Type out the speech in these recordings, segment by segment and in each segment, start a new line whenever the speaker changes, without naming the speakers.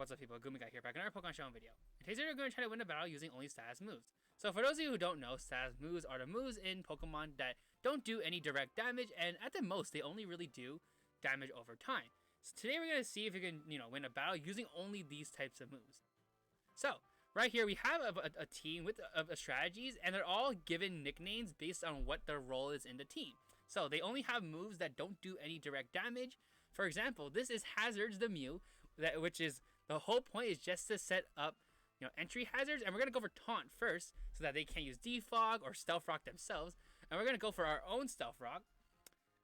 What's up, people? Guy here, back in our Pokemon Showdown video. In today's video, we're going to try to win a battle using only status moves. So for those of you who don't know, status moves are the moves in Pokemon that don't do any direct damage, and at the most, they only really do damage over time. So today we're going to see if we can, win a battle using only these types of moves. So, right here, we have a team with strategies, and they're all given nicknames based on what their role is in the team. So they only have moves that don't do any direct damage. For example, this is Hazards the Mew, which is the whole point is just to set up entry hazards, and we're gonna go for Taunt first so that they can't use Defog or Stealth Rock themselves, and we're gonna go for our own Stealth Rock,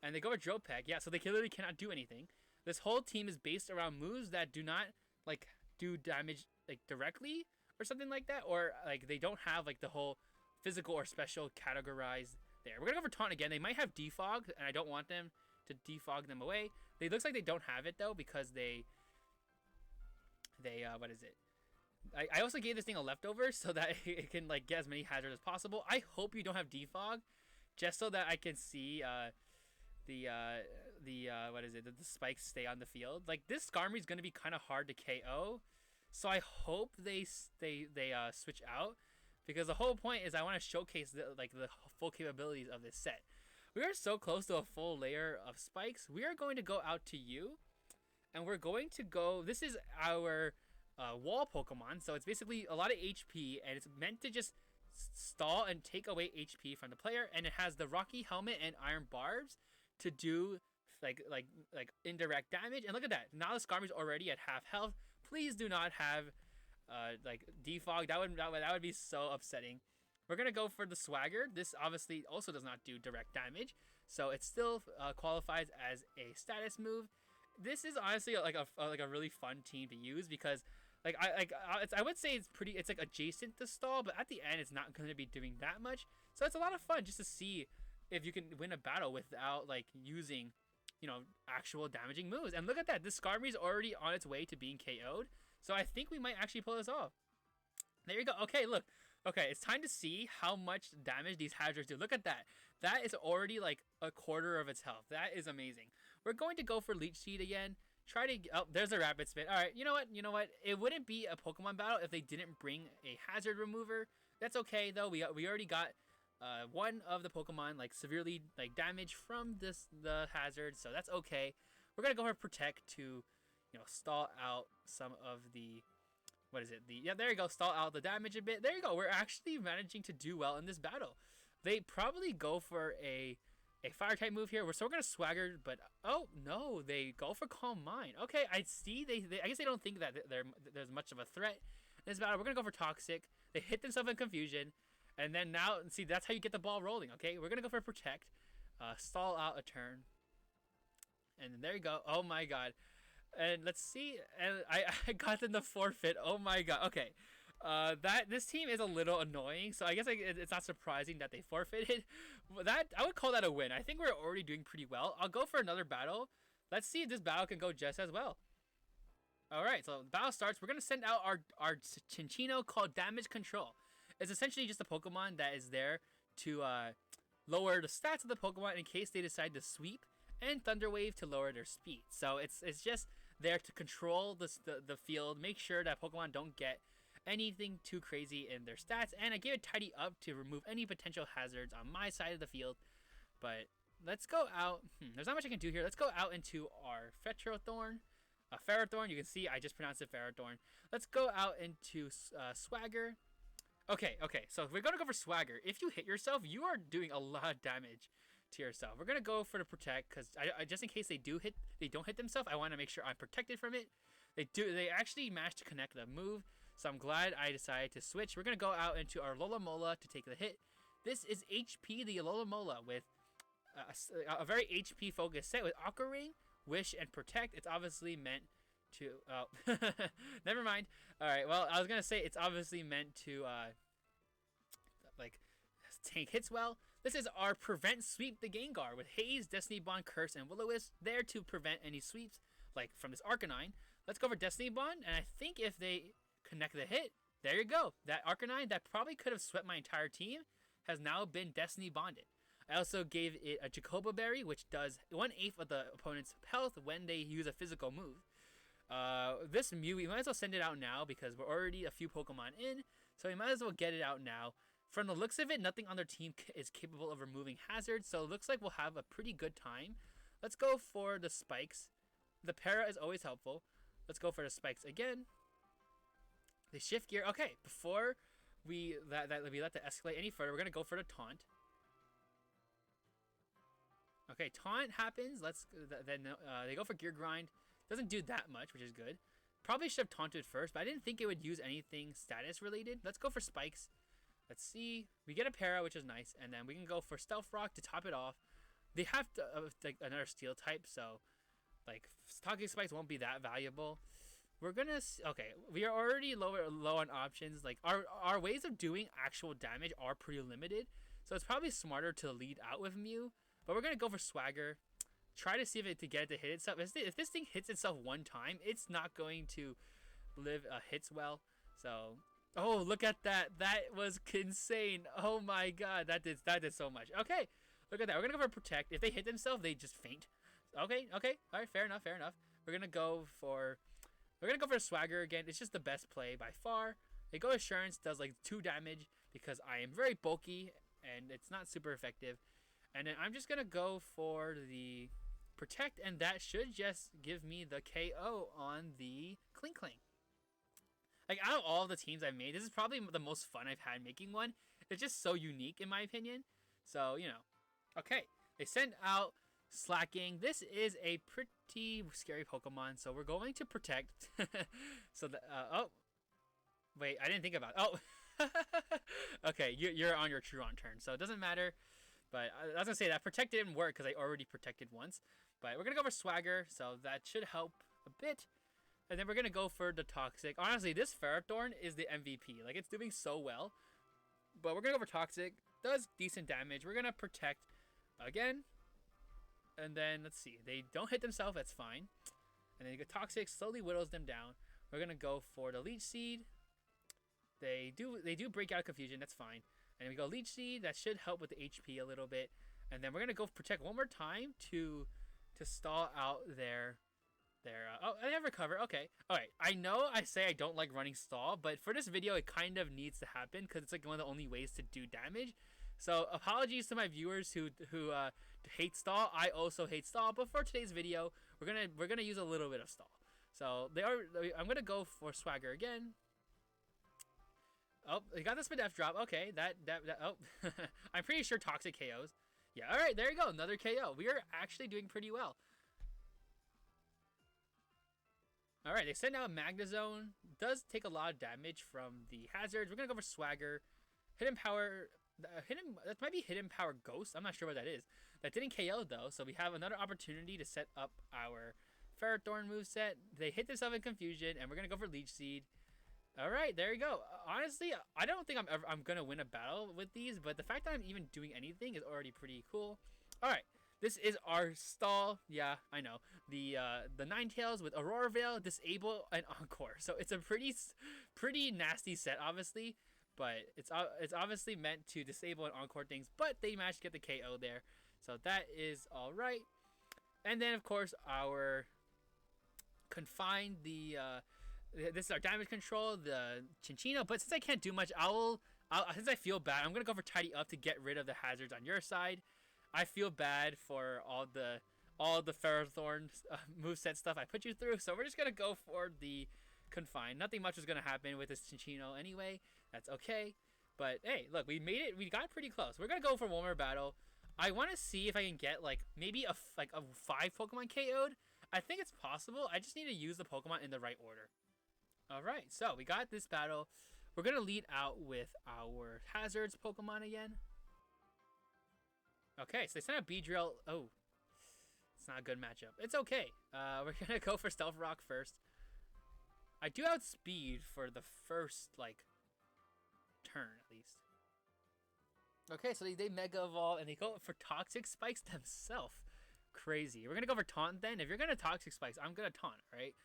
and they go for Drill Peck, yeah, so they literally cannot do anything. This whole team is based around moves that do not do damage directly or something like that, or they don't have the whole physical or special categorized there. We're gonna go for Taunt again. They might have Defog, and I don't want them to defog them away. It looks like they don't have it though, because they what is it? I also gave this thing a leftover so that it can get as many hazards as possible. I hope you don't have defog, just so that I can see what is it? The spikes stay on the field. This Skarmory is gonna be kind of hard to KO, so I hope they switch out, because the whole point is I want to showcase the full capabilities of this set. We are so close to a full layer of spikes. We are going to go out to you, and we're going to go. This is our wall Pokemon, so it's basically a lot of HP, and it's meant to just stall and take away HP from the player. And it has the Rocky Helmet and Iron Barbs to do indirect damage. And look at that! Now the Skarmory's already at half health. Please do not have defog. That would be so upsetting. We're going to go for the Swagger. This obviously also does not do direct damage, so it still qualifies as a status move. This is honestly a really fun team to use, because I would say it's adjacent to stall, but at the end it's not going to be doing that much. So it's a lot of fun just to see if you can win a battle without using actual damaging moves. And look at that, this Skarmory is already on its way to being KO'd, so I think we might actually pull this off. There you go. Okay, look. Okay, it's time to see how much damage these hazards do. Look at that. That is already a quarter of its health. That is amazing. We're going to go for Leech Seed again. Oh, there's a Rapid Spin. All right, you know what? It wouldn't be a Pokemon battle if they didn't bring a hazard remover. That's okay though. We already got one of the Pokemon severely damaged from the hazard, so that's okay. We're gonna go for Protect to stall out some of the. What is it? Yeah, there you go. Stall out the damage a bit. There you go. We're actually managing to do well in this battle. They probably go for a fire type move here. So we're gonna Swagger, but oh no, they go for Calm Mind. Okay, I see. I guess they don't think that there's much of a threat in this battle. We're gonna go for Toxic. They hit themselves in confusion, and then now see that's how you get the ball rolling. Okay, we're gonna go for Protect, stall out a turn, and then there you go. Oh my god. And let's see, and I got them to forfeit. Oh my god. Okay, this team is a little annoying, so I guess it's not surprising that they forfeited. But I would call that a win. I think we're already doing pretty well. I'll go for another battle. Let's see if this battle can go just as well. All right, so the battle starts. We're gonna send out our Cinccino called Damage Control. It's essentially just a Pokemon that is there to lower the stats of the Pokemon in case they decide to sweep, and Thunder Wave to lower their speed. So it's just there to control the field, make sure that Pokemon don't get anything too crazy in their stats, and I gave it Tidy Up to remove any potential hazards on my side of the field. But let's go out. There's not much I can do here. Let's go out into our Ferrothorn. You can see I just pronounced it Ferrothorn. Let's go out into Swagger. Okay, so we're going to go for Swagger. If you hit yourself, you are doing a lot of damage to yourself. We're going to go for the Protect, because I just in case they don't hit themselves, I want to make sure I'm protected from it. They actually managed to connect the move, so I'm glad I decided to switch. We're going to go out into our Alomomola to take the hit. This is HP, the Alomomola, with a very HP focused set with Aqua Ring, Wish, and Protect. It's obviously meant to never mind. All right, well, I was gonna say it's obviously meant to tank hits well. This is our Prevent Sweep the Gengar with Haze, Destiny Bond, Curse, and Will-O-Wisp there to prevent any sweeps from this Arcanine. Let's go for Destiny Bond, and I think if they connect the hit, there you go. That Arcanine that probably could have swept my entire team has now been Destiny Bonded. I also gave it a Jacoba Berry, which does 1/8 of the opponent's health when they use a physical move. This Mew, we might as well send it out now because we're already a few Pokemon in, so we might as well get it out now. From the looks of it, nothing on their team is capable of removing hazards, so it looks like we'll have a pretty good time. Let's go for the spikes. The para is always helpful. Let's go for the spikes again. They shift gear. Okay, before we let that escalate any further, we're gonna go for the taunt. Okay, taunt happens. Then they go for gear grind. Doesn't do that much, which is good. Probably should have taunted first, but I didn't think it would use anything status related. Let's go for spikes. Let's see. We get a para, which is nice, and then we can go for stealth rock to top it off. They have to, like another steel type, so like toxic spikes won't be that valuable. We're gonna okay. We are already low on options. Like our ways of doing actual damage are pretty limited, so it's probably smarter to lead out with Mew. But we're gonna go for Swagger. Try to see if it to get it to hit itself. If this thing hits itself one time, it's not going to live hits well. So, oh, look at that. That was insane. Oh my god, that did so much. Okay, look at that. We're gonna go for Protect. If they hit themselves, they just faint. Okay. All right, fair enough. We're gonna go for Swagger again. It's just the best play by far. They go Assurance, does like 2 damage because I am very bulky and it's not super effective. And then I'm just gonna go for the Protect, and that should just give me the KO on the Klinkling. Like, out of all the teams I've made, this is probably the most fun I've had making one. It's just so unique in my opinion. So, you know. Okay, they send out Slacking. This is a pretty scary Pokemon, so we're going to Protect. So, oh. Wait, I didn't think about it. Oh. Okay, you're on your Truant turn, so it doesn't matter. But I was going to say that Protect didn't work because I already protected once. But we're going to go for Swagger, so that should help a bit. And then we're going to go for the Toxic. Honestly, this Ferrothorn is the MVP. Like, it's doing so well. But we're going to go for Toxic. Does decent damage. We're going to Protect again. And then, let's see. They don't hit themselves. That's fine. And then you get Toxic. Slowly whittles them down. We're going to go for the Leech Seed. They do break out of Confusion. That's fine. And we go Leech Seed. That should help with the HP a little bit. And then we're going to go Protect one more time to stall out their oh, they have Recover. Okay. Alright. I know I say I don't like running stall, but for this video, it kind of needs to happen because it's like one of the only ways to do damage. So apologies to my viewers who hate stall. I also hate stall, but for today's video, we're gonna use a little bit of stall. So I'm gonna go for Swagger again. Oh, they got the Spadef drop. Okay, oh, I'm pretty sure Toxic KOs. Yeah, all right, there you go, another KO. We are actually doing pretty well. All right, they send out Magnezone. Does take a lot of damage from the hazards. We're gonna go for Swagger. Hidden Power. That might be Hidden Power Ghost. I'm not sure what that is. That didn't KO though, so we have another opportunity to set up our Ferrothorn moveset. They hit themselves in Confusion, and we're gonna go for Leech Seed. All right, there you go. Honestly, I don't think I'm gonna win a battle with these, but the fact that I'm even doing anything is already pretty cool. All right, this is our stall. Yeah, I know the Ninetales with Aurora Veil, Disable, and Encore. So it's a pretty nasty set, obviously, but it's obviously meant to disable and Encore things. But they managed to get the KO there, so that is all right. And then of course our Confine this is our damage control, the Cinccino, but since I can't do much, since I feel bad, I'm going to go for Tidy Up to get rid of the hazards on your side. I feel bad for all the Ferrothorn moveset stuff I put you through, so we're just going to go for the Confine. Nothing much is going to happen with this Cinccino anyway. That's okay. But hey, look, we made it. We got pretty close. We're going to go for one more battle. I want to see if I can get like maybe a 5 Pokemon KO'd. I think it's possible. I just need to use the Pokemon in the right order. Alright, so we got this battle. We're going to lead out with our Hazards Pokemon again. Okay, so they sent out Beedrill. Oh, it's not a good matchup. It's okay. We're going to go for Stealth Rock first. I do outspeed for the first, like, turn at least. Okay, so they Mega Evolve and they go for Toxic Spikes themselves. Crazy. We're going to go for Taunt then. If you're going to Toxic Spikes, I'm going to Taunt, right?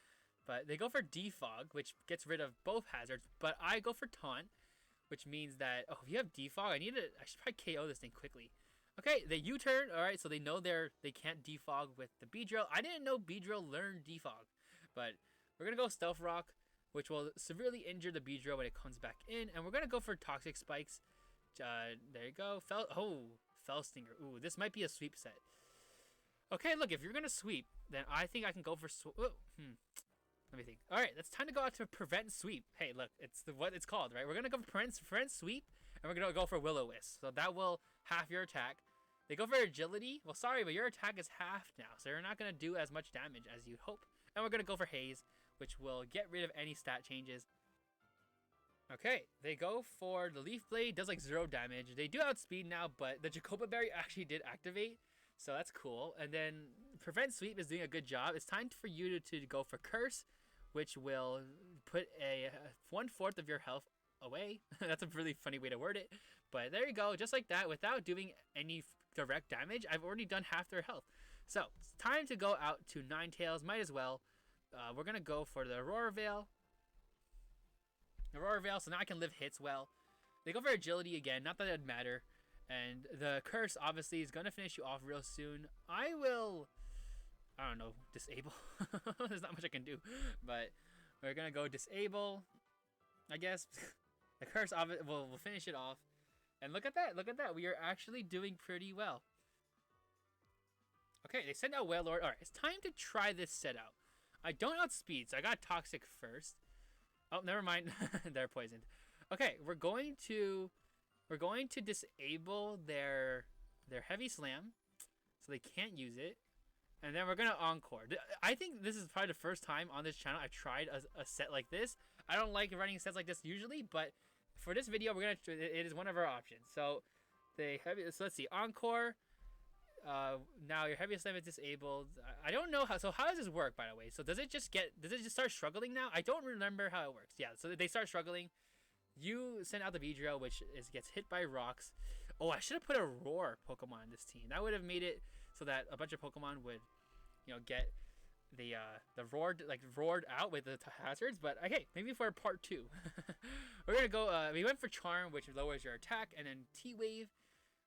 But they go for Defog, which gets rid of both hazards. But I go for Taunt, which means that, oh, if you have Defog, I should probably KO this thing quickly. Okay, they U-turn. All right, so they know they can't Defog with the Beedrill. I didn't know Beedrill learned Defog, but We're going to go Stealth Rock, which will severely injure the Beedrill when it comes back in. And we're going to go for Toxic Spikes. There you go. Fell Stinger. Ooh, this might be a sweep set. Okay, look, if you're going to sweep, then I think I can go for... Let me think. All right, it's time to go out to Prevent Sweep. Hey, look, it's what it's called, right? We're going to go for prevent Sweep, and we're going to go for Will-O-Wisp. So that will half your attack. They go for Agility. Well, sorry, but your attack is half now, so you're not going to do as much damage as you'd hope. And we're going to go for Haze, which will get rid of any stat changes. Okay, they go for the Leaf Blade. Does like 0 damage. They do outspeed now, but the Jacoba Berry actually did activate, so that's cool. And then Prevent Sweep is doing a good job. It's time for you to go for Curse, which will put a 1/4 of your health away. That's a really funny way to word it. But there you go, just like that, without doing any direct damage, I've already done half their health. So, it's time to go out to Ninetales, might as well. We're going to go for the Aurora Veil. Aurora Veil, so now I can live hits well. They go for Agility again, not that it'd matter. And the Curse, obviously, is going to finish you off real soon. I don't know, disable. There's not much I can do. But we're going to go disable, I guess. The Curse will finish it off. And look at that. We are actually doing pretty well. Okay, they send out Wailord. Alright, it's time to try this set out. I don't outspeed, so I got Toxic first. Oh, never mind. They're poisoned. Okay, we're going to disable their Heavy Slam, so they can't use it. And then we're going to Encore. I think this is probably the first time on this channel I've tried a set like this. I don't like running sets like this usually, but for this video, it is one of our options. So let's see, Encore. Now your Heavy Slam is disabled. I don't know how does this work, by the way? So does it just start struggling now? I don't remember how it works. Yeah, so they start struggling. You send out the Beedrill, which gets hit by rocks. Oh, I should have put a Roar Pokemon in this team. That would have made it so that a bunch of Pokemon would, get the roared out with the hazards. But okay, maybe for part 2. We're gonna go. We went for Charm, which lowers your attack, and then T-Wave.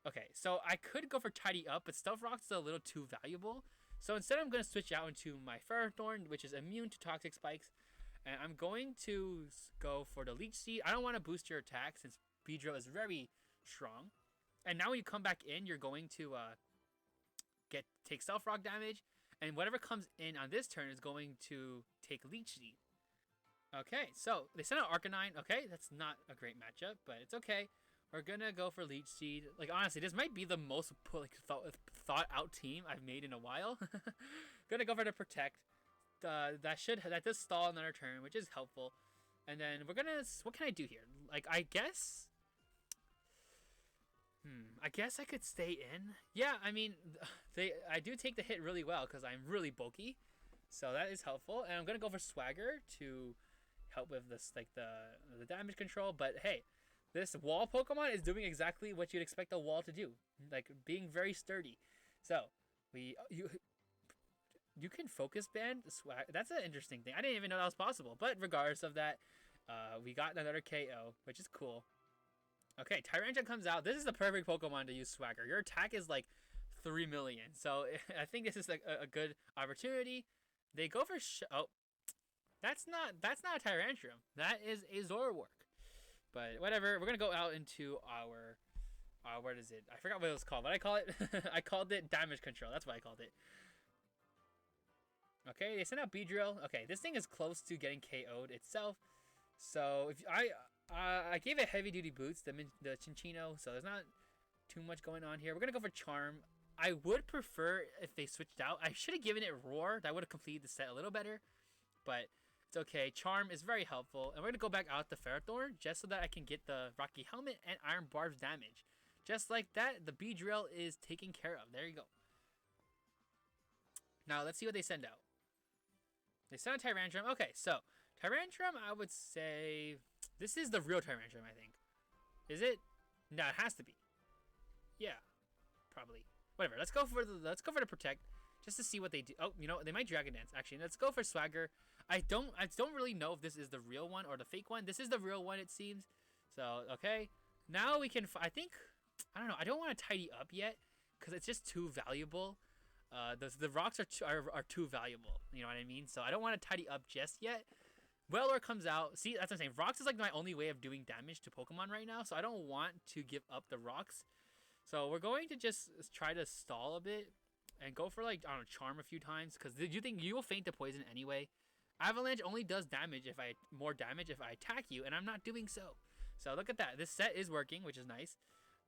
Okay, so I could go for Tidy Up, but Stealth Rock's a little too valuable. So instead, I'm going to switch out into my Ferrothorn, which is immune to Toxic Spikes. And I'm going to go for the Leech Seed. I don't want to boost your attack since Beedrill is very strong. And now when you come back in, you're going to take Stealth Rock damage. And whatever comes in on this turn is going to take Leech Seed. Okay, so they sent out Arcanine. Okay, that's not a great matchup, but it's okay. We're gonna go for Leech Seed. Like, honestly, this might be the most thought out team I've made in a while. Gonna go for the Protect. That does stall another turn, which is helpful. And then we're gonna, what can I do here? Like, I guess I could stay in. Yeah, I mean, I do take the hit really well because I'm really bulky, so that is helpful. And I'm gonna go for Swagger to help with this, like the damage control. But hey, this wall Pokemon is doing exactly what you'd expect a wall to do, like being very sturdy. So you can Focus Band Swag. That's an interesting thing. I didn't even know that was possible. But regardless of that, we got another KO, which is cool. Okay, Tyranitar comes out. This is the perfect Pokemon to use Swagger. Your attack is like 3 million, so I think this is like a good opportunity. They go for that's not a Tyrantrum. That is a Zoroark. But whatever, we're gonna go out into our what is it? I forgot what it was called. What I call it? I called it Damage Control. That's what I called it. Okay, they sent out Beedrill. Okay, this thing is close to getting KO'd itself. So if I gave it heavy duty boots, the Cinccino, so there's not too much going on here. We're gonna go for Charm. I would prefer if they switched out. I should have given it Roar. That would have completed the set a little better. But it's okay. Charm is very helpful. And we're going to go back out the Ferrothorn just so that I can get the Rocky Helmet and Iron Barbs damage. Just like that, the Beedrill is taken care of. There you go. Now, let's see what they send out. They sent out Tyrantrum. Okay, so Tyrantrum, I would say this is the real Tyrantrum, I think. Is it? No, it has to be. Yeah, probably. Whatever. Let's go for the Protect just to see what they do. Oh, they might Dragon Dance actually. Let's go for Swagger. I don't really know if this is the real one or the fake one. This is the real one, it seems. So, okay. Now we can I don't know. I don't want to Tidy Up yet because it's just too valuable. The rocks are too valuable. You know what I mean? So I don't want to tidy up just yet. Wailord comes out. See, that's what I'm saying. Rocks is like my only way of doing damage to Pokemon right now. So I don't want to give up the rocks. So we're going to just try to stall a bit and go for like, I don't know, Charm a few times. Because you think you will faint the poison anyway. Avalanche only does more damage if I attack you, and I'm not doing so. So look at that. This set is working, which is nice.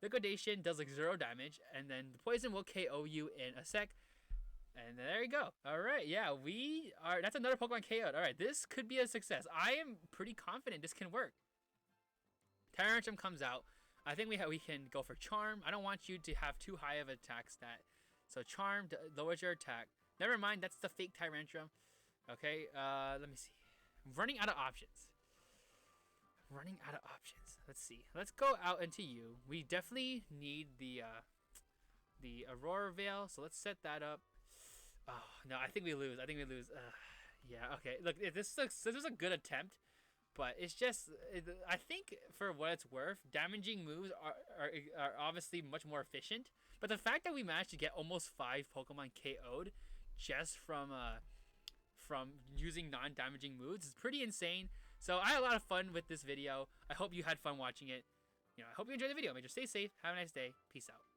Liquidation does like 0 damage, and then the poison will KO you in a sec. And there you go. Alright, yeah, that's another Pokemon KO'd. Alright, this could be a success. I am pretty confident this can work. Tyrantrum comes out. I think we can go for Charm. I don't want you to have too high of an attack stat. So Charm lowers your attack. Never mind, that's the fake Tyrantrum. Okay, let me see. I'm running out of options. Let's see. Let's go out into you. We definitely need the Aurora Veil, so let's set that up. Oh, no, I think we lose. Yeah, okay. Look, this was a good attempt, but it's just, I think for what it's worth, damaging moves are obviously much more efficient. But the fact that we managed to get almost 5 Pokemon KO'd just from using non-damaging moves is pretty insane. So I had a lot of fun with this video. I hope you had fun watching it. I hope you enjoyed the video. Stay safe. Have a nice day. Peace out.